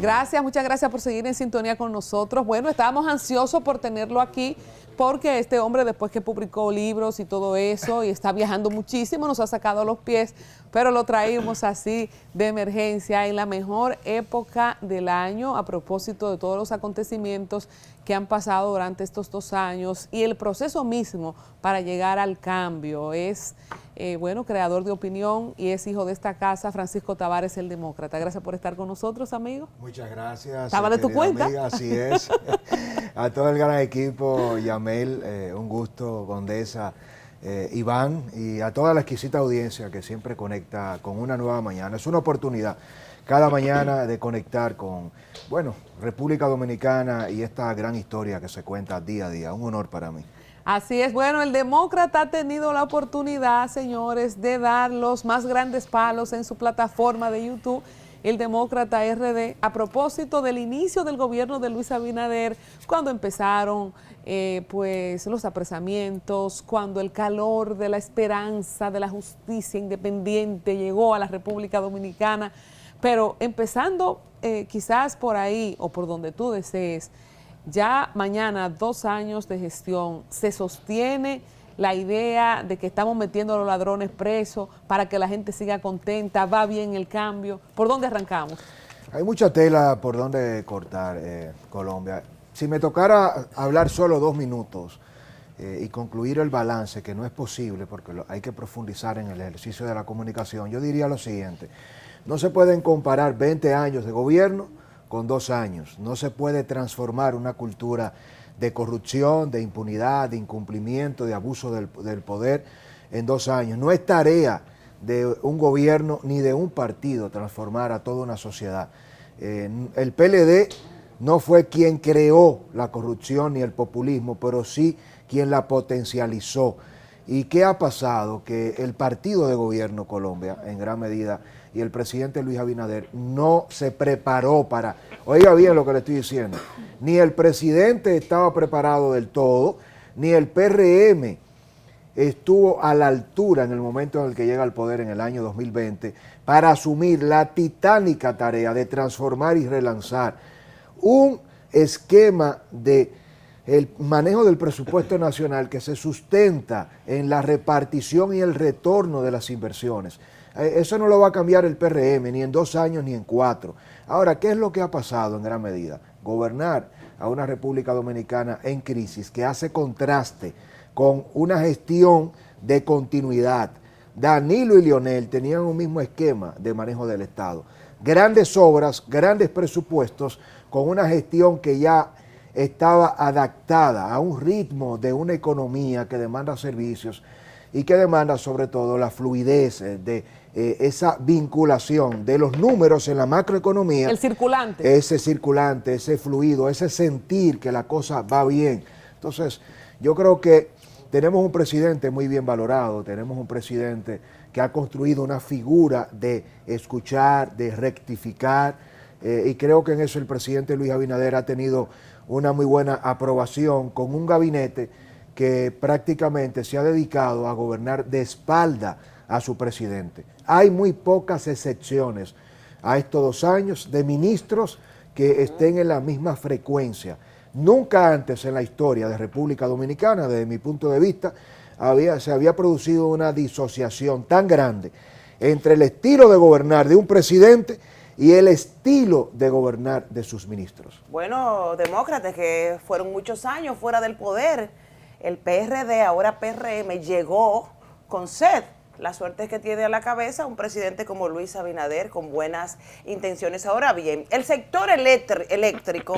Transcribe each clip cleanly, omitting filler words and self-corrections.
Gracias, muchas gracias por seguir en sintonía con nosotros. Bueno, estábamos ansiosos por tenerlo aquí porque este hombre, después que publicó libros y todo eso y está viajando muchísimo, nos ha sacado los pies, pero lo traímos así de emergencia en la mejor época del año a propósito de todos los acontecimientos que han pasado durante estos 2 años y el proceso mismo para llegar al cambio. Es, bueno, creador de opinión y es hijo de esta casa, Francisco Tavares, el demócrata. Gracias por estar con nosotros, amigo. Muchas gracias. ¿Estaba de tu cuenta? Amiga, así es. A todo el gran equipo, Yamel, un gusto, Condesa, Iván, y a toda la exquisita audiencia que siempre conecta con una nueva mañana. Es una oportunidad cada mañana de conectar con, bueno, República Dominicana y esta gran historia que se cuenta día a día. Un honor para mí. Así es, bueno, el demócrata ha tenido la oportunidad, señores, de dar los más grandes palos en su plataforma de YouTube, el Demócrata RD, a propósito del inicio del gobierno de Luis Abinader, cuando empezaron pues los apresamientos, cuando el calor de la esperanza de la justicia independiente llegó a la República Dominicana, pero empezando quizás por ahí o por donde tú desees, ya mañana, 2 años de gestión, se sostiene la idea de que estamos metiendo a los ladrones presos para que la gente siga contenta, va bien el cambio. ¿Por dónde arrancamos? Hay mucha tela por donde cortar, Colombia. Si me tocara hablar solo 2 minutos y concluir el balance, que no es posible porque hay que profundizar en el ejercicio de la comunicación, yo diría lo siguiente: no se pueden comparar 20 años de gobierno con 2 años. No se puede transformar una cultura de corrupción, de impunidad, de incumplimiento, de abuso del poder en 2 años. No es tarea de un gobierno ni de un partido transformar a toda una sociedad. El PLD no fue quien creó la corrupción ni el populismo, pero sí quien la potencializó. ¿Y qué ha pasado? Que el partido de gobierno Colombia, en gran medida, y el presidente Luis Abinader no se preparó para, oiga bien lo que le estoy diciendo, ni el presidente estaba preparado del todo, ni el PRM estuvo a la altura en el momento en el que llega al poder en el año 2020 para asumir la titánica tarea de transformar y relanzar un esquema de el manejo del presupuesto nacional que se sustenta en la repartición y el retorno de las inversiones. Eso no lo va a cambiar el PRM ni en 2 años ni en 4. Ahora, ¿qué es lo que ha pasado en gran medida? Gobernar a una República Dominicana en crisis que hace contraste con una gestión de continuidad. Danilo y Leonel tenían un mismo esquema de manejo del Estado. Grandes obras, grandes presupuestos, con una gestión que ya estaba adaptada a un ritmo de una economía que demanda servicios y que demanda sobre todo la fluidez de esa vinculación de los números en la macroeconomía. El circulante. Ese circulante, ese fluido, ese sentir que la cosa va bien. Entonces, yo creo que tenemos un presidente muy bien valorado, tenemos un presidente que ha construido una figura de escuchar, de rectificar, y creo que en eso el presidente Luis Abinader ha tenido una muy buena aprobación con un gabinete que prácticamente se ha dedicado a gobernar de espalda a su presidente. Hay muy pocas excepciones a estos 2 años de ministros que estén en la misma frecuencia. Nunca antes en la historia de República Dominicana, desde mi punto de vista, se había producido una disociación tan grande entre el estilo de gobernar de un presidente y el estilo de gobernar de sus ministros. Bueno, demócratas que fueron muchos años fuera del poder, el PRD, ahora PRM, llegó con sed. La suerte es que tiene a la cabeza un presidente como Luis Abinader con buenas intenciones. Ahora bien, el sector eléctrico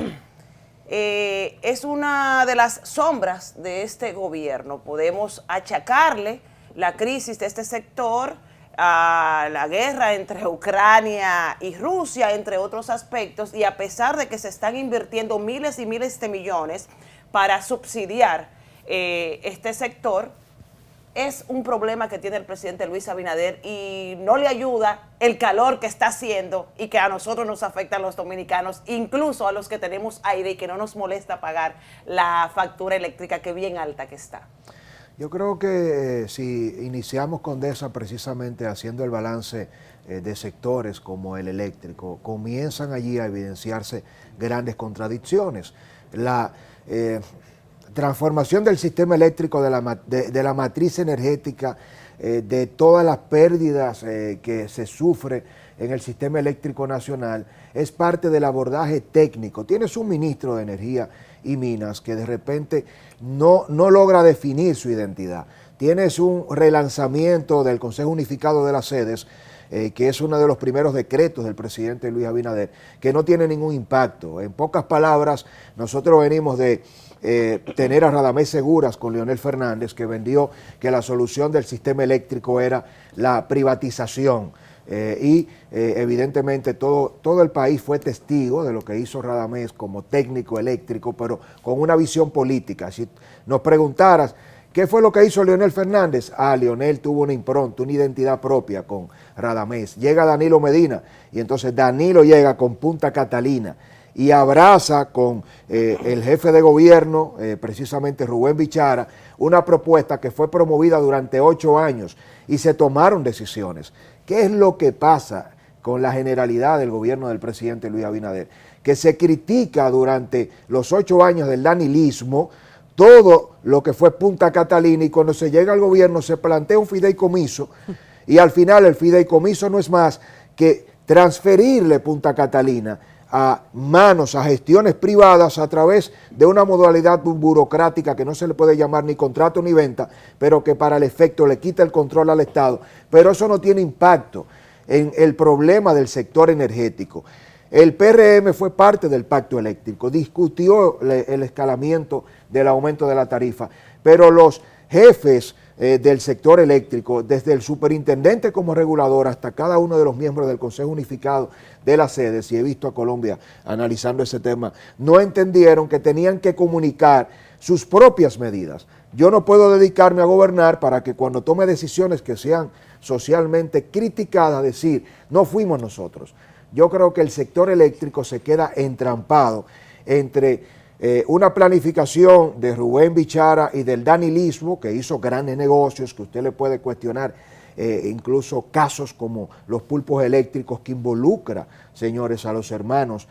es una de las sombras de este gobierno. Podemos achacarle la crisis de este sector a la guerra entre Ucrania y Rusia, entre otros aspectos, y a pesar de que se están invirtiendo miles y miles de millones para subsidiar este sector, es un problema que tiene el presidente Luis Abinader y no le ayuda el calor que está haciendo y que a nosotros nos afecta a los dominicanos, incluso a los que tenemos aire y que no nos molesta pagar la factura eléctrica que bien alta que está. Yo creo que si iniciamos, Condesa, precisamente haciendo el balance de sectores como el eléctrico, comienzan allí a evidenciarse grandes contradicciones. La transformación del sistema eléctrico de la matriz energética, de todas las pérdidas que se sufre en el sistema eléctrico nacional, es parte del abordaje técnico. Tienes un ministro de Energía y Minas que de repente no logra definir su identidad. Tienes un relanzamiento del Consejo Unificado de las Sedes, que es uno de los primeros decretos del presidente Luis Abinader, que no tiene ningún impacto. En pocas palabras, nosotros venimos de tener a Radamés Seguras con Leonel Fernández, que vendió que la solución del sistema eléctrico era la privatización. Evidentemente todo el país fue testigo de lo que hizo Radamés como técnico eléctrico, pero con una visión política. Si nos preguntaras, ¿qué fue lo que hizo Leonel Fernández? Leonel tuvo una impronta, una identidad propia con Radamés. Llega Danilo Medina y entonces Danilo llega con Punta Catalina y abraza con el jefe de gobierno, precisamente Rubén Bichara, una propuesta que fue promovida durante 8 años y se tomaron decisiones. ¿Qué es lo que pasa con la generalidad del gobierno del presidente Luis Abinader? Que se critica durante los 8 años del danilismo todo lo que fue Punta Catalina, y cuando se llega al gobierno se plantea un fideicomiso y al final el fideicomiso no es más que transferirle Punta Catalina a manos, a gestiones privadas a través de una modalidad burocrática que no se le puede llamar ni contrato ni venta, pero que para el efecto le quita el control al Estado. Pero eso no tiene impacto en el problema del sector energético. El PRM fue parte del pacto eléctrico, discutió el escalamiento del aumento de la tarifa, pero los jefes del sector eléctrico, desde el superintendente como regulador hasta cada uno de los miembros del Consejo Unificado de las Sedes, y he visto a Colombia analizando ese tema, no entendieron que tenían que comunicar sus propias medidas. Yo no puedo dedicarme a gobernar para que cuando tome decisiones que sean socialmente criticadas, decir, no fuimos nosotros. Yo creo que el sector eléctrico se queda entrampado entre una planificación de Rubén Bichara y del danilismo, que hizo grandes negocios, que usted le puede cuestionar, incluso casos como los pulpos eléctricos, que involucra, señores, a los hermanos,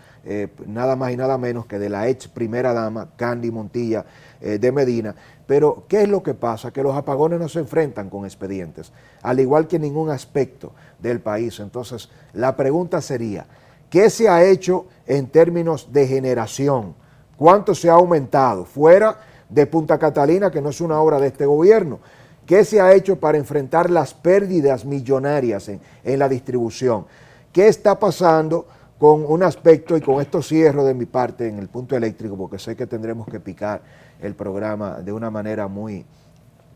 nada más y nada menos que de la ex primera dama, Candy Montilla de Medina. Pero, ¿qué es lo que pasa? Que los apagones no se enfrentan con expedientes, al igual que ningún aspecto del país. Entonces, la pregunta sería, ¿qué se ha hecho en términos de generación? ¿Cuánto se ha aumentado? Fuera de Punta Catalina, que no es una obra de este gobierno. ¿Qué se ha hecho para enfrentar las pérdidas millonarias en la distribución? ¿Qué está pasando con un aspecto, y con esto cierro de mi parte en el punto eléctrico, porque sé que tendremos que picar el programa de una manera muy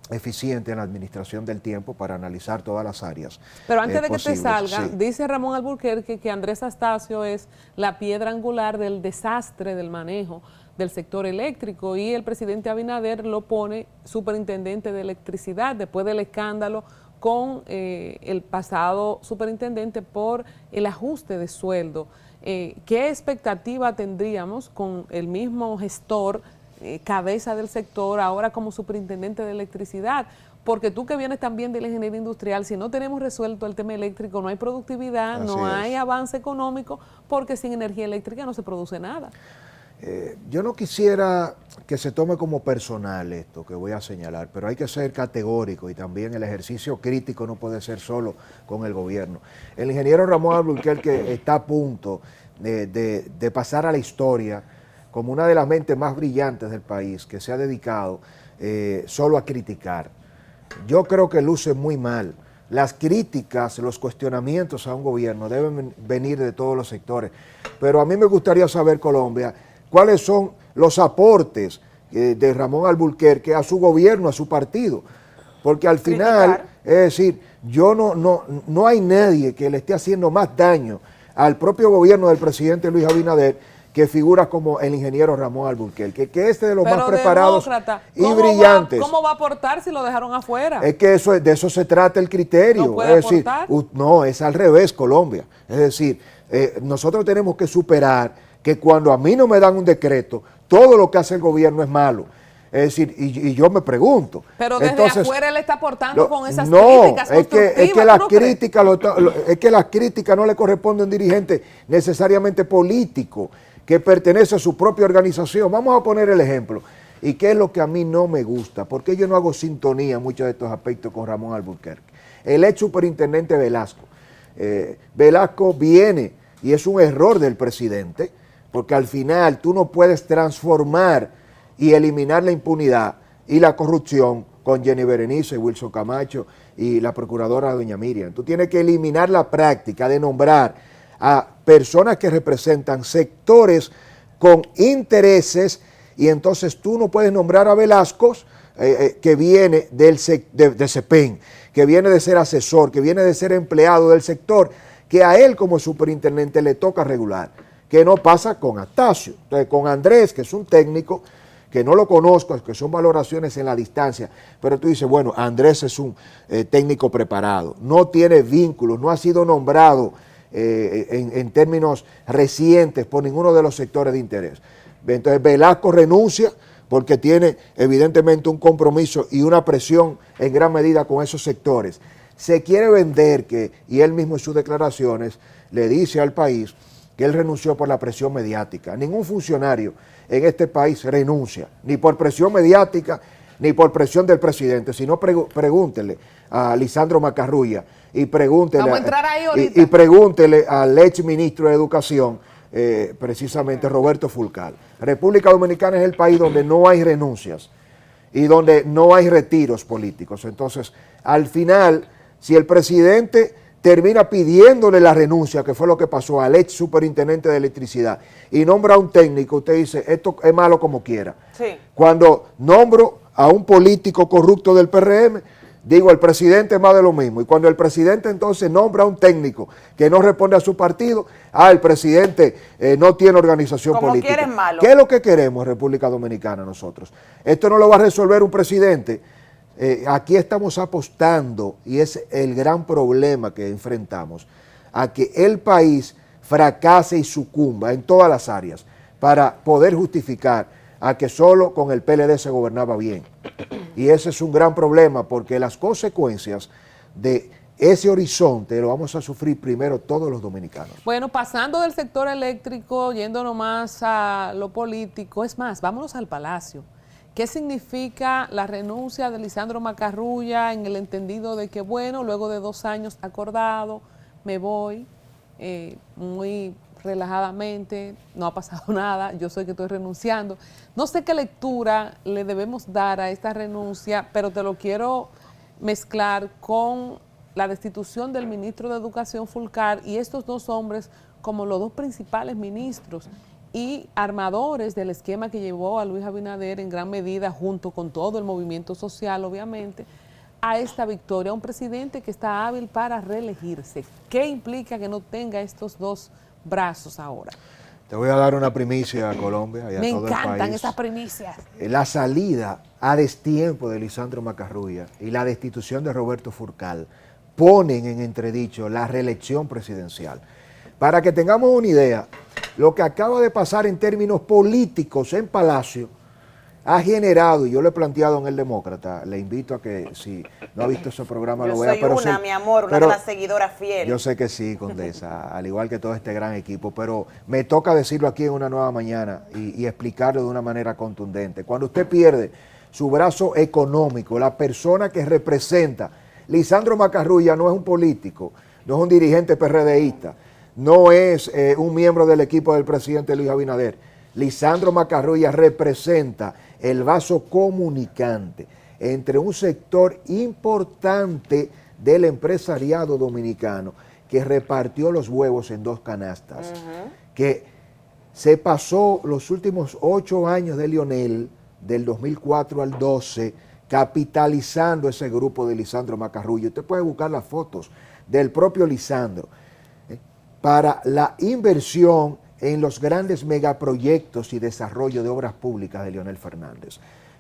eficiente en la administración del tiempo para analizar todas las áreas. Pero antes de posibles. Que te salga, Sí. Dice Ramón Alburquerque que Andrés Astacio es la piedra angular del desastre del manejo del sector eléctrico, y el presidente Abinader lo pone superintendente de electricidad después del escándalo con el pasado superintendente por el ajuste de sueldo. ¿Qué expectativa tendríamos con el mismo gestor, cabeza del sector, ahora como superintendente de electricidad? Porque tú que vienes también de la ingeniería industrial, si no tenemos resuelto el tema eléctrico, no hay productividad, no hay avance económico, porque sin energía eléctrica no se produce nada. Yo no quisiera que se tome como personal esto que voy a señalar, pero hay que ser categórico, y también el ejercicio crítico no puede ser solo con el gobierno. El ingeniero Ramón Alburquerque está a punto de pasar a la historia como una de las mentes más brillantes del país, que se ha dedicado solo a criticar. Yo creo que luce muy mal. Las críticas, los cuestionamientos a un gobierno deben venir de todos los sectores, pero a mí me gustaría saber, Colombia, cuáles son los aportes de Ramón Alburquerque a su gobierno, a su partido, porque al final, es decir, no hay nadie que le esté haciendo más daño al propio gobierno del presidente Luis Abinader que figuras como el ingeniero Ramón Alburquerque, que es de los más preparados y brillantes. ¿Cómo va a aportar si lo dejaron afuera? Es que de eso se trata el criterio. ¿No puede aportar? No, es al revés, Colombia. Es decir, nosotros tenemos que superar que cuando a mí no me dan un decreto, todo lo que hace el gobierno es malo. Es decir, y yo me pregunto. Pero desde entonces, afuera él está aportando con esas no, críticas es que las críticas es que las críticas no le corresponden a un dirigente necesariamente político que pertenece a su propia organización. Vamos a poner el ejemplo. ¿Y qué es lo que a mí no me gusta? Porque yo no hago sintonía en muchos de estos aspectos con Ramón Albuquerque. El ex superintendente Velasco. Velasco viene, y es un error del presidente, porque al final tú no puedes transformar y eliminar la impunidad y la corrupción con Jenny Berenice, Wilson Camacho y la procuradora doña Miriam. Tú tienes que eliminar la práctica de nombrar a personas que representan sectores con intereses, y entonces tú no puedes nombrar a Velasco, que viene de CEPEN, que viene de ser asesor, que viene de ser empleado del sector, que a él como superintendente le toca regular, que no pasa con Astacio. Entonces, con Andrés, que es un técnico, que no lo conozco, que son valoraciones en la distancia, pero tú dices, bueno, Andrés es un técnico preparado, no tiene vínculos, no ha sido nombrado en términos recientes por ninguno de los sectores de interés. Entonces Velasco renuncia porque tiene evidentemente un compromiso y una presión en gran medida con esos sectores. Se quiere vender y él mismo en sus declaraciones le dice al país que él renunció por la presión mediática. Ningún funcionario en este país renuncia, ni por presión mediática, ni por presión del presidente, sino pregúntele a Lisandro Macarrulla y pregúntele al ex ministro de Educación, precisamente Roberto Fulcal. República Dominicana es el país donde no hay renuncias y donde no hay retiros políticos. Entonces, al final, si el presidente termina pidiéndole la renuncia, que fue lo que pasó al ex superintendente de electricidad, y nombra a un técnico, usted dice, esto es malo como quiera. Sí. Cuando nombro a un político corrupto del PRM, digo, el presidente es más de lo mismo. Y cuando el presidente entonces nombra a un técnico que no responde a su partido, el presidente no tiene organización como política. quieres malo. ¿Qué es lo que queremos en República Dominicana nosotros? Esto no lo va a resolver un presidente. Aquí estamos apostando, y es el gran problema que enfrentamos, a que el país fracase y sucumba en todas las áreas para poder justificar a que solo con el PLD se gobernaba bien. Y ese es un gran problema, porque las consecuencias de ese horizonte lo vamos a sufrir primero todos los dominicanos. Bueno, pasando del sector eléctrico, yéndonos más a lo político, es más, vámonos al Palacio. ¿Qué significa la renuncia de Lisandro Macarrulla en el entendido de que, bueno, luego de 2 años acordado, me voy muy relajadamente, no ha pasado nada, yo sé que estoy renunciando? No sé qué lectura le debemos dar a esta renuncia, pero te lo quiero mezclar con la destitución del ministro de Educación Fulcar y estos 2 hombres como los 2 principales ministros y armadores del esquema que llevó a Luis Abinader en gran medida, junto con todo el movimiento social, obviamente, a esta victoria. Un presidente que está hábil para reelegirse. ¿Qué implica que no tenga estos 2 brazos ahora? Te voy a dar una primicia a Colombia y a todo el país. Me encantan esas primicias. La salida a destiempo de Lisandro Macarrulla y la destitución de Roberto Fulcar ponen en entredicho la reelección presidencial. Para que tengamos una idea, lo que acaba de pasar en términos políticos en Palacio ha generado, y yo lo he planteado en El Demócrata, le invito a que si no ha visto ese programa lo vea. Yo soy mi amor, una de las seguidoras fieles. Yo sé que sí, Condesa, al igual que todo este gran equipo, pero me toca decirlo aquí en Una Nueva Mañana y explicarlo de una manera contundente. Cuando usted pierde su brazo económico, la persona que representa, Lisandro Macarrulla no es un político, no es un dirigente PRDista, no es un miembro del equipo del presidente Luis Abinader. Lisandro Macarrulla representa el vaso comunicante entre un sector importante del empresariado dominicano que repartió los huevos en 2 canastas, que se pasó los últimos 8 años de Leonel, del 2004 al 12, capitalizando ese grupo de Lisandro Macarrulla. Usted puede buscar las fotos del propio Lisandro para la inversión en los grandes megaproyectos y desarrollo de obras públicas de Leonel Fernández.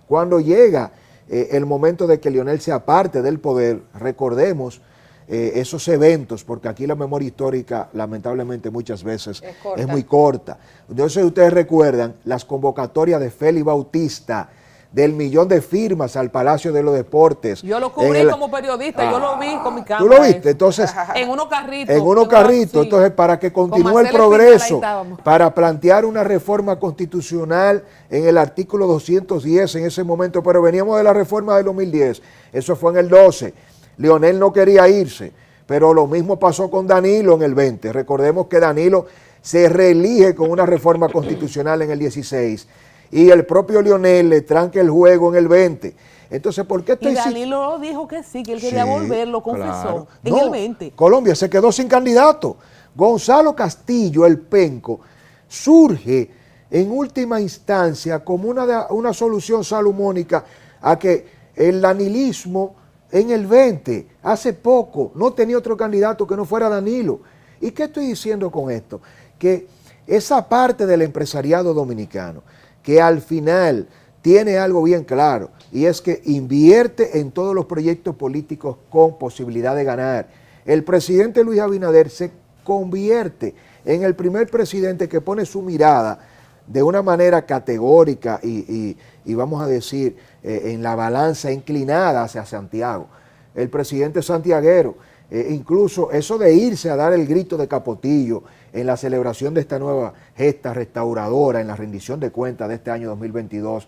Cuando llega el momento de que Leonel sea parte del poder, recordemos esos eventos, porque aquí la memoria histórica lamentablemente muchas veces es muy corta. Entonces ustedes recuerdan las convocatorias de Félix Bautista del 1.000.000 de firmas al Palacio de los Deportes. Yo lo cubrí como periodista, yo lo vi con mi cámara. ¿Tú lo viste? Entonces, en unos carritos. En unos carritos, sí. Entonces para que continúe el progreso, para plantear una reforma constitucional en el artículo 210 en ese momento, pero veníamos de la reforma del 2010, eso fue en el 12, Leonel no quería irse, pero lo mismo pasó con Danilo en el 20, recordemos que Danilo se reelige con una reforma constitucional en el 16 y el propio Leonel le tranca el juego en el 20. Entonces, ¿por qué Y Danilo dijo que sí, que él quería volver, lo confesó, claro. En el 20. Colombia se quedó sin candidato. Gonzalo Castillo, el penco, surge en última instancia como una solución salomónica a que el danilismo en el 20, hace poco, no tenía otro candidato que no fuera Danilo. ¿Y qué estoy diciendo con esto? Que esa parte del empresariado dominicano, que al final tiene algo bien claro, y es que invierte en todos los proyectos políticos con posibilidad de ganar. El presidente Luis Abinader se convierte en el primer presidente que pone su mirada de una manera categórica y vamos a decir, en la balanza inclinada hacia Santiago. El presidente santiaguero, incluso eso de irse a dar el grito de Capotillo en la celebración de esta nueva gesta restauradora, en la rendición de cuentas de este año 2022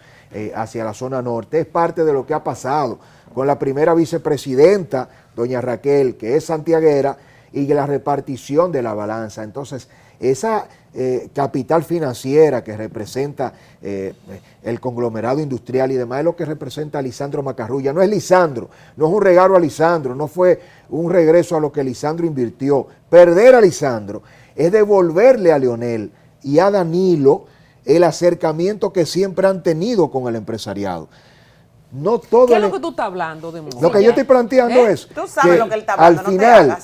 hacia la zona norte, es parte de lo que ha pasado con la primera vicepresidenta, doña Raquel, que es santiaguera, y la repartición de la balanza. Entonces, esa capital financiera que representa el conglomerado industrial y demás es lo que representa a Lisandro Macarrulla. No es Lisandro, no es un regalo a Lisandro, no fue un regreso a lo que Lisandro invirtió. Perder a Lisandro es devolverle a Leonel y a Danilo el acercamiento que siempre han tenido con el empresariado. No todo ¿Qué es lo que tú estás hablando? Lo que yo estoy planteando es tú sabes que lo que él está hablando, al final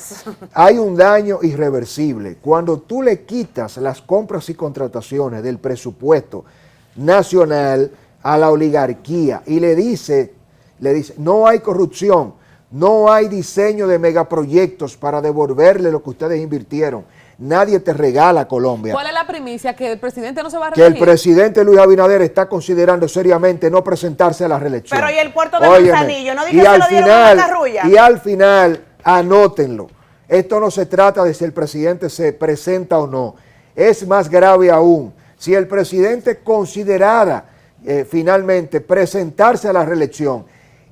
hay un daño irreversible. Cuando tú le quitas las compras y contrataciones del presupuesto nacional a la oligarquía y le dice, no hay corrupción, no hay diseño de megaproyectos para devolverle lo que ustedes invirtieron. Nadie te regala Colombia. ¿Cuál es la primicia? ¿Que el presidente no se va a reelegir? Que el presidente Luis Abinader está considerando seriamente no presentarse a la reelección. Pero ¿y el puerto de Manzanillo? ¿No dije que se lo dieron a Macarrulla? Y al final, anótenlo. Esto no se trata de si el presidente se presenta o no. Es más grave aún. Si el presidente considerara finalmente presentarse a la reelección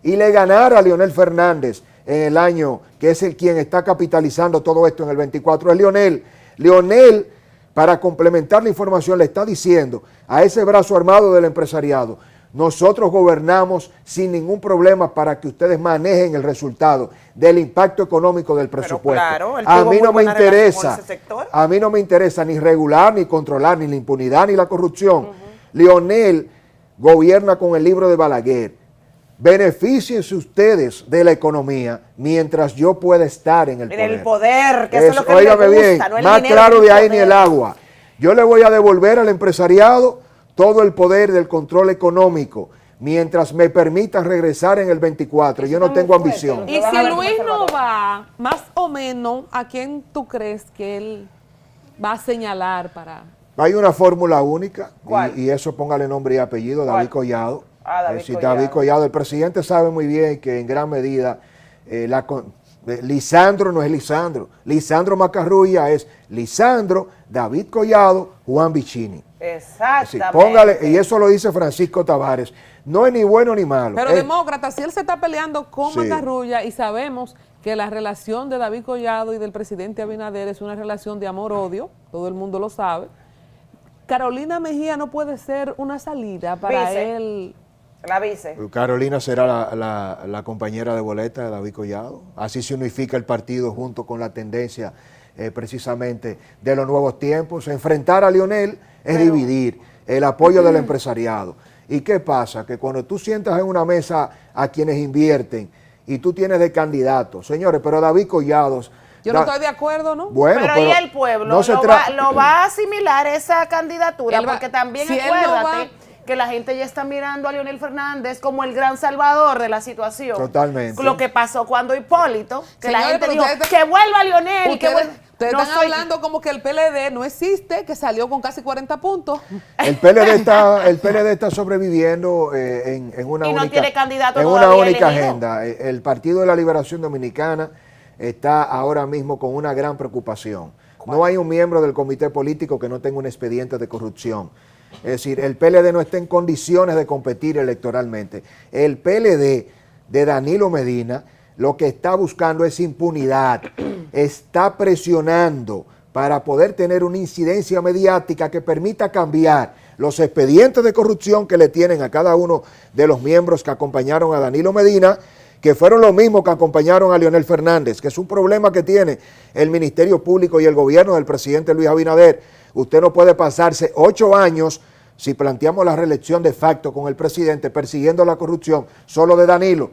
y le ganara a Leonel Fernández en el año, que es el quien está capitalizando todo esto en el 24, es Leonel. Leonel, para complementar la información, le está diciendo a ese brazo armado del empresariado, nosotros gobernamos sin ningún problema para que ustedes manejen el resultado del impacto económico del presupuesto. Claro, a mí no me interesa ni regular, ni controlar, ni la impunidad, ni la corrupción. Leonel gobierna con el libro de Balaguer. Beneficiense ustedes de la economía mientras yo pueda estar en el poder. En el poder, que eso es lo que me gusta, bien, no el más dinero, claro de ahí ni el agua. Yo le voy a devolver al empresariado todo el poder del control económico mientras me permitan regresar en el 24. Yo no tengo ambición. Y si Luis no va, más o menos, ¿a quién tú crees que él va a señalar para...? Hay una fórmula única, y eso póngale nombre y apellido, David Collado. David Collado. El presidente sabe muy bien que en gran medida Lisandro no es Lisandro. Lisandro Macarrulla es Lisandro, David Collado, Juan Vicini. Exactamente. Póngale, y eso lo dice Francisco Tavares. No es ni bueno ni malo. Pero demócrata, si él se está peleando con Macarrulla y sabemos que la relación de David Collado y del presidente Abinader es una relación de amor-odio, todo el mundo lo sabe, Carolina Mejía no puede ser una salida para él. La vice. Carolina será la compañera de boleta de David Collado. Así se unifica el partido junto con la tendencia precisamente de los nuevos tiempos. Enfrentar a Leonel es dividir el apoyo del empresariado. ¿Y qué pasa? Que cuando tú sientas en una mesa a quienes invierten y tú tienes de candidato, señores, pero David Collado... Yo no estoy de acuerdo, ¿no? Bueno, pero ¿y el pueblo? No lo va a asimilar esa candidatura? Porque también acuérdate que la gente ya está mirando a Leonel Fernández como el gran salvador de la situación. Totalmente. Lo que pasó cuando Hipólito, que señores, la gente dijo, que vuelva Leonel. Ustedes están hablando como que el PLD no existe, que salió con casi 40 puntos. El PLD está sobreviviendo en una y no única, tiene candidato en una todavía única elegido. agenda. El Partido de la Liberación Dominicana está ahora mismo con una gran preocupación. No hay un miembro del comité político que no tenga un expediente de corrupción. Es decir, el PLD no está en condiciones de competir electoralmente. El PLD de Danilo Medina lo que está buscando es impunidad, está presionando para poder tener una incidencia mediática que permita cambiar los expedientes de corrupción que le tienen a cada uno de los miembros que acompañaron a Danilo Medina, que fueron los mismos que acompañaron a Leonel Fernández, que es un problema que tiene el Ministerio Público y el gobierno del presidente Luis Abinader. Usted no puede pasarse 8 años, si planteamos la reelección de facto con el presidente, persiguiendo la corrupción solo de Danilo.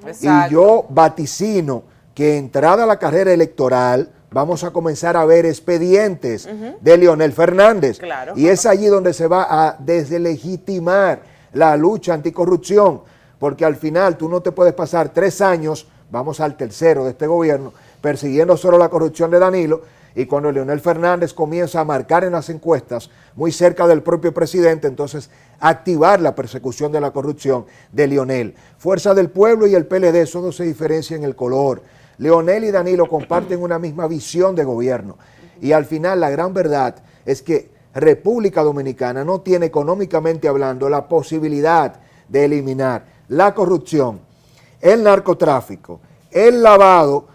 Exacto. Y yo vaticino que entrada a la carrera electoral vamos a comenzar a ver expedientes de Leonel Fernández. Claro. Y es allí donde se va a deslegitimar la lucha anticorrupción, porque al final tú no te puedes pasar 3 años, vamos al tercero de este gobierno, persiguiendo solo la corrupción de Danilo, y cuando Leonel Fernández comienza a marcar en las encuestas muy cerca del propio presidente, entonces activar la persecución de la corrupción de Leonel. Fuerza del Pueblo y el PLD solo se diferencian en el color. Leonel y Danilo comparten una misma visión de gobierno, y al final la gran verdad es que República Dominicana no tiene, económicamente hablando, la posibilidad de eliminar la corrupción, el narcotráfico, el lavado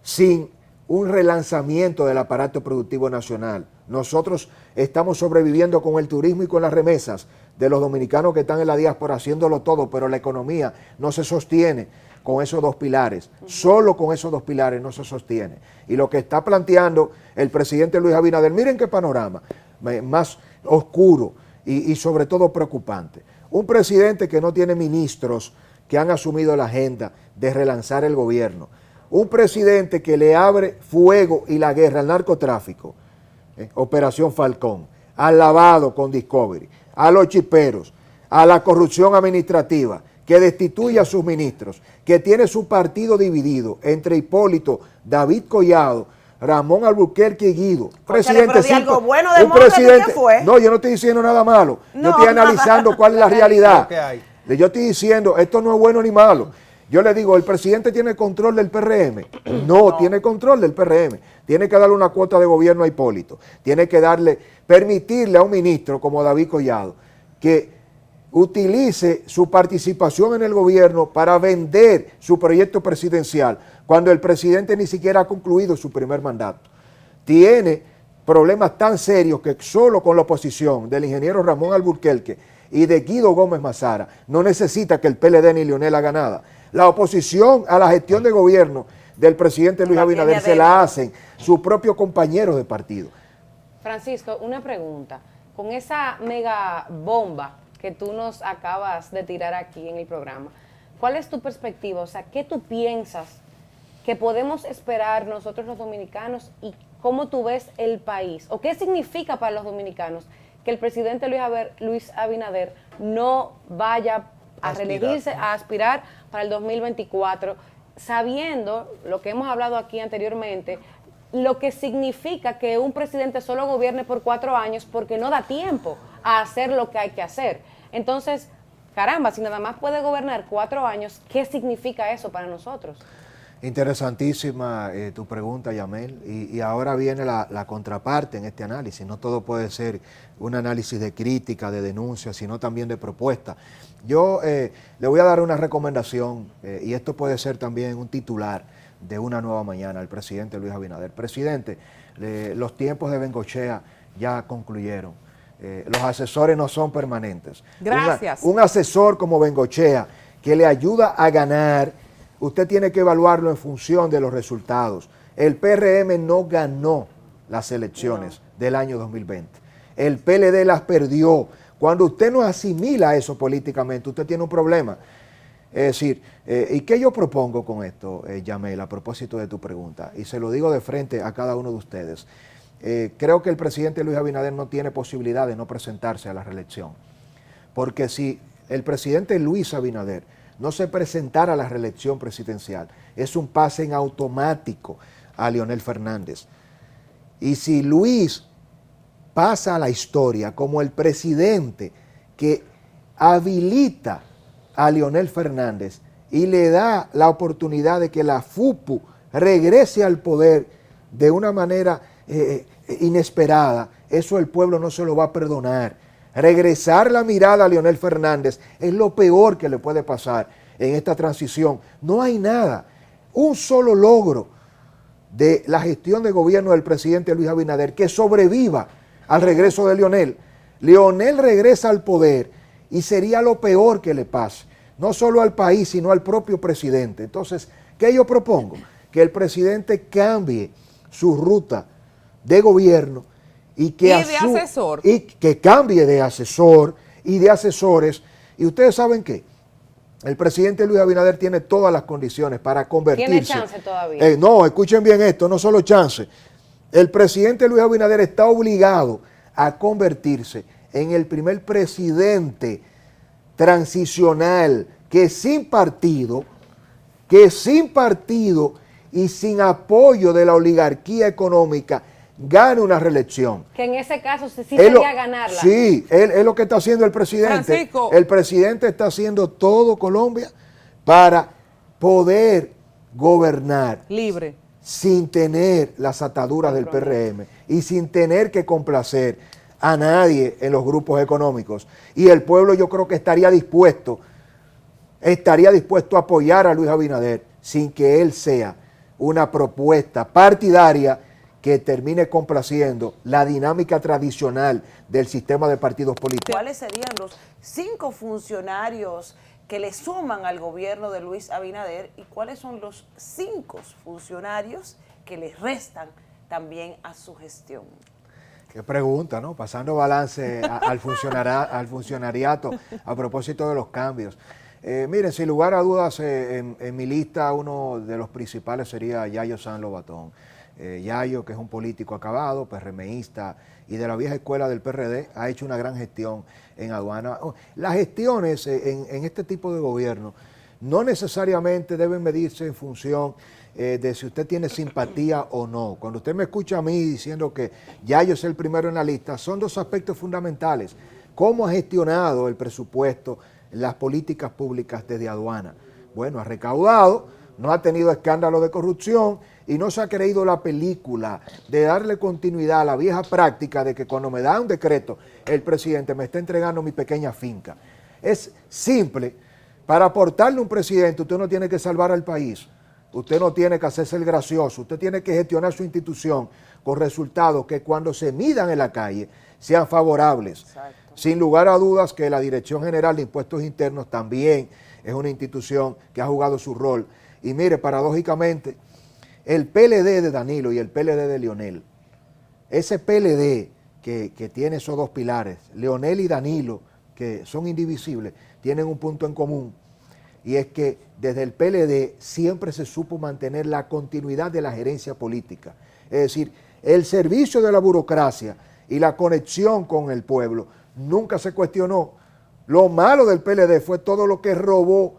sin un relanzamiento del aparato productivo nacional. Nosotros estamos sobreviviendo con el turismo y con las remesas de los dominicanos que están en la diáspora haciéndolo todo, pero la economía no se sostiene con esos 2 pilares. Solo con esos 2 pilares no se sostiene. Y lo que está planteando el presidente Luis Abinader, miren qué panorama más oscuro y sobre todo preocupante. Un presidente que no tiene ministros que han asumido la agenda de relanzar el gobierno. Un presidente que le abre fuego y la guerra al narcotráfico, Operación Falcón, al lavado con Discovery, a los chiperos, a la corrupción administrativa, que destituye a sus ministros, que tiene su partido dividido entre Hipólito, David Collado, Ramón Albuquerque y Guido. Presidente, Simple, algo bueno de un presidente, ¿qué fue? no, yo no estoy diciendo nada malo, yo No, estoy analizando cuál es la realidad. que hay. Yo estoy diciendo, esto no es bueno ni malo. Yo le digo, ¿el presidente tiene control del PRM? No, tiene control del PRM. Tiene que darle una cuota de gobierno a Hipólito. Tiene que permitirle a un ministro como David Collado que utilice su participación en el gobierno para vender su proyecto presidencial cuando el presidente ni siquiera ha concluido su primer mandato. Tiene problemas tan serios que solo con la oposición del ingeniero Ramón Albuquerque y de Guido Gómez Mazara no necesita que el PLD ni Leonel haga nada. La oposición a la gestión de gobierno del presidente Luis Abinader se la hacen sus propios compañeros de partido. Francisco, una pregunta. Con esa mega bomba que tú nos acabas de tirar aquí en el programa, ¿cuál es tu perspectiva? O sea, ¿qué tú piensas que podemos esperar nosotros los dominicanos y cómo tú ves el país? ¿O qué significa para los dominicanos que el presidente Luis Abinader no vaya a reelegirse, a aspirar para el 2024, sabiendo lo que hemos hablado aquí anteriormente, lo que significa que un presidente solo gobierne por 4 años porque no da tiempo a hacer lo que hay que hacer? Entonces, caramba, si nada más puede gobernar 4 años, ¿qué significa eso para nosotros? Interesantísima tu pregunta, Yamel, y ahora viene la contraparte en este análisis. No todo puede ser un análisis de crítica, de denuncia, sino también de propuesta. Yo le voy a dar una recomendación, y esto puede ser también un titular de Una Nueva Mañana al presidente Luis Abinader. Presidente, los tiempos de Bengochea ya concluyeron. Los asesores no son permanentes. Gracias. Un asesor como Bengochea que le ayuda a ganar, usted tiene que evaluarlo en función de los resultados. El PRM no ganó las elecciones del año 2020. El PLD las perdió. Cuando usted no asimila eso políticamente, usted tiene un problema. Es decir, ¿y qué yo propongo con esto, Yamel, a propósito de tu pregunta? Y se lo digo de frente a cada uno de ustedes. Creo que el presidente Luis Abinader no tiene posibilidad de no presentarse a la reelección. Porque si el presidente Luis Abinader no se presentara a la reelección presidencial, es un pase en automático a Leonel Fernández. Y si Luis pasa a la historia como el presidente que habilita a Leonel Fernández y le da la oportunidad de que la FUPU regrese al poder de una manera inesperada, eso el pueblo no se lo va a perdonar. Regresar la mirada a Leonel Fernández es lo peor que le puede pasar en esta transición. No hay nada, un solo logro de la gestión de gobierno del presidente Luis Abinader que sobreviva al regreso de Leonel. Leonel regresa al poder y sería lo peor que le pase, no solo al país, sino al propio presidente. Entonces, ¿qué yo propongo? Que el presidente cambie su ruta de gobierno y que, asesor. Y que cambie de asesor y de asesores. Y ustedes saben qué, el presidente Luis Abinader tiene todas las condiciones para convertirse. ¿Tiene chance todavía? No, escuchen bien esto, no solo chance. El presidente Luis Abinader está obligado a convertirse en el primer presidente transicional que sin partido y sin apoyo de la oligarquía económica gane una reelección. Que en ese caso sí sería ganarla. Sí, es lo que está haciendo el presidente. Francisco. El presidente está haciendo todo Colombia para poder gobernar Libre. sin tener las ataduras del PRM y sin tener que complacer a nadie en los grupos económicos. Y el pueblo yo creo que estaría dispuesto a apoyar a Luis Abinader sin que él sea una propuesta partidaria que termine complaciendo la dinámica tradicional del sistema de partidos políticos. ¿Cuáles serían los 5 funcionarios que le suman al gobierno de Luis Abinader y cuáles son los 5 funcionarios que le restan también a su gestión? Qué pregunta, ¿no? Pasando balance al funcionariato a propósito de los cambios. Miren, sin lugar a dudas, en mi lista uno de los principales sería Yayo San Lobatón. Yayo, que es un político acabado, PRMista y de la vieja escuela del PRD, ha hecho una gran gestión en aduana. Las gestiones en este tipo de gobierno no necesariamente deben medirse en función de si usted tiene simpatía o no. Cuando usted me escucha a mí diciendo que Yayo es el primero en la lista, son 2 aspectos fundamentales. ¿Cómo ha gestionado el presupuesto, las políticas públicas desde aduana? Bueno, ha recaudado, no ha tenido escándalo de corrupción y no se ha creído la película de darle continuidad a la vieja práctica de que cuando me da un decreto el presidente me está entregando mi pequeña finca. Es simple. Para aportarle un presidente usted no tiene que salvar al país, usted no tiene que hacerse el gracioso, usted tiene que gestionar su institución con resultados que cuando se midan en la calle sean favorables. Exacto. Sin lugar a dudas que la Dirección General de Impuestos Internos también es una institución que ha jugado su rol. Y mire, paradójicamente, el PLD de Danilo y el PLD de Leonel, ese PLD que tiene esos 2 pilares, Leonel y Danilo, que son indivisibles, tienen un punto en común, y es que desde el PLD siempre se supo mantener la continuidad de la gerencia política. Es decir, el servicio de la burocracia y la conexión con el pueblo nunca se cuestionó. Lo malo del PLD fue todo lo que robó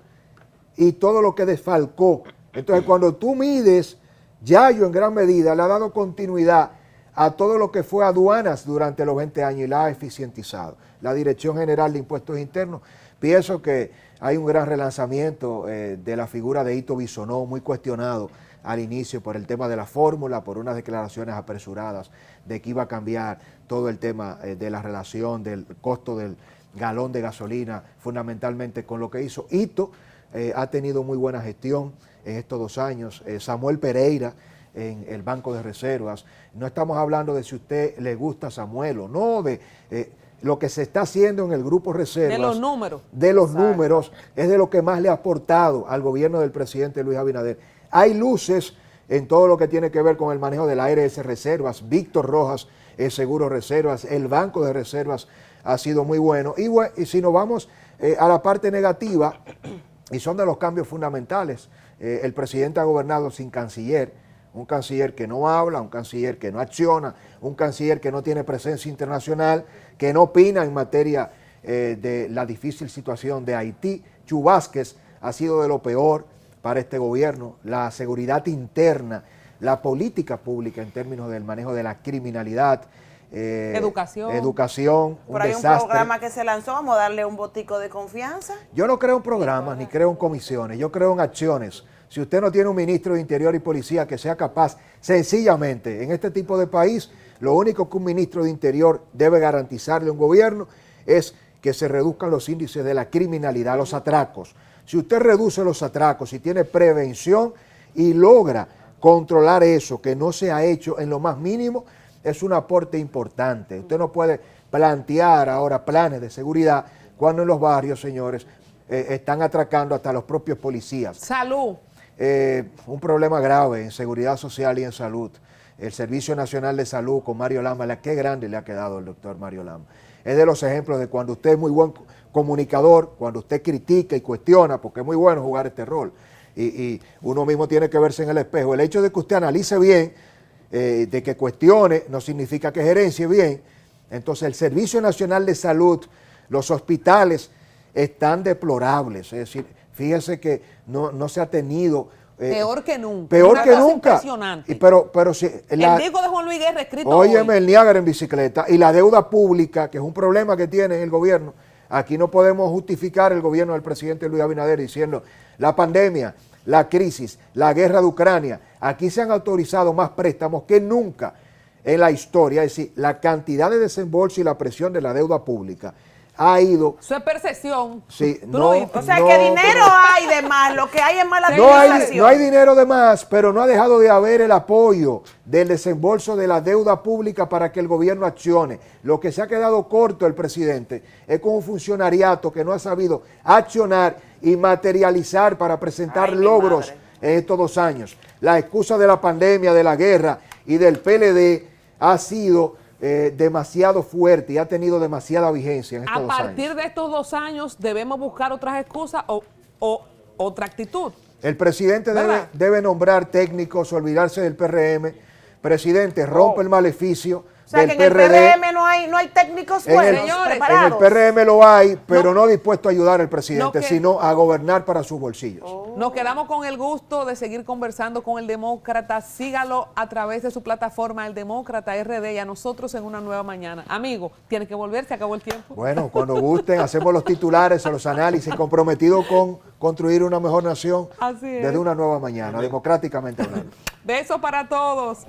y todo lo que desfalcó. Entonces, cuando tú mides, Yayo en gran medida le ha dado continuidad a todo lo que fue aduanas durante los 20 años y la ha eficientizado. La Dirección General de Impuestos Internos, pienso que hay un gran relanzamiento de la figura de Ito Bisonó, muy cuestionado al inicio por el tema de la fórmula, por unas declaraciones apresuradas de que iba a cambiar todo el tema de la relación del costo del galón de gasolina, fundamentalmente con lo que hizo Ito. Ha tenido muy buena gestión en estos 2 años. Samuel Pereira en el Banco de Reservas. No estamos hablando de si a usted le gusta Samuel o no, de lo que se está haciendo en el Grupo Reservas. De los números. De los números, es de lo que más le ha aportado al gobierno del presidente Luis Abinader. Hay luces en todo lo que tiene que ver con el manejo del ARS Reservas. Víctor Rojas, el Seguro Reservas, el Banco de Reservas ha sido muy bueno. Y si nos vamos a la parte negativa, y son de los cambios fundamentales, el presidente ha gobernado sin canciller, un canciller que no habla, un canciller que no acciona, un canciller que no tiene presencia internacional, que no opina en materia de la difícil situación de Haití. Chu Vázquez ha sido de lo peor para este gobierno. La seguridad interna, la política pública en términos del manejo de la criminalidad, educación, un Pero hay un desastre. programa que se lanzó, vamos a darle un botico de confianza. Yo no creo en programas ni creo en comisiones, yo creo en acciones. Si usted no tiene un ministro de Interior y Policía que sea capaz, sencillamente, en este tipo de país, lo único que un ministro de Interior debe garantizarle a un gobierno es que se reduzcan los índices de la criminalidad, los atracos. Si usted reduce los atracos y tiene prevención y logra controlar eso que no se ha hecho en lo más mínimo, es un aporte importante. Usted no puede plantear ahora planes de seguridad cuando en los barrios, señores, están atracando hasta los propios policías. Salud. Un problema grave en seguridad social y en salud. El Servicio Nacional de Salud con Mario Lama, qué grande le ha quedado el doctor Mario Lama. Es de los ejemplos de cuando usted es muy buen comunicador, cuando usted critica y cuestiona, porque es muy bueno jugar este rol. Y uno mismo tiene que verse en el espejo. El hecho de que usted analice bien, de que cuestione, no significa que gerencie bien. Entonces el Servicio Nacional de Salud, los hospitales están deplorables. Es decir, fíjese que no se ha tenido... Peor que nunca. Peor Una que cosa nunca. Impresionante. Pero si El disco de Juan Luis Guerra escrito óyeme, hoy. el Niágara en bicicleta y la deuda pública, que es un problema que tiene el gobierno. Aquí no podemos justificar el gobierno del presidente Luis Abinader diciendo la pandemia, la crisis, la guerra de Ucrania. Aquí se han autorizado más préstamos que nunca en la historia. Es decir, la cantidad de desembolso y la presión de la deuda pública ha ido... Eso es percepción. Sí, ¿Tú lo viste? O sea, que dinero hay de más, lo que hay es mala no administración. hay dinero de más, pero no ha dejado de haber el apoyo del desembolso de la deuda pública para que el gobierno accione. Lo que se ha quedado corto el presidente es con un funcionariato que no ha sabido accionar y materializar para presentar Ay, mi logros madre. en estos 2 años. La excusa de la pandemia, de la guerra y del PLD ha sido demasiado fuerte y ha tenido demasiada vigencia en estos 2 años. A partir de estos 2 años debemos buscar otras excusas o otra actitud. El presidente ¿Verdad? debe nombrar técnicos, olvidarse del PRM. Presidente, rompe el maleficio O sea, del que en el PRD. PRM no hay técnicos En buenos, Señores, En preparados. el PRM lo hay, pero no dispuesto a ayudar al presidente, No que- sino a gobernar para sus bolsillos. Nos quedamos con el gusto de seguir conversando con el Demócrata. Sígalo a través de su plataforma El Demócrata RD y a nosotros en una nueva mañana. Amigo, tiene que volver, se acabó el tiempo. Bueno, cuando gusten, hacemos los titulares, los análisis, comprometidos con construir una mejor nación Así es. desde una nueva mañana, democráticamente hablando. Besos para todos.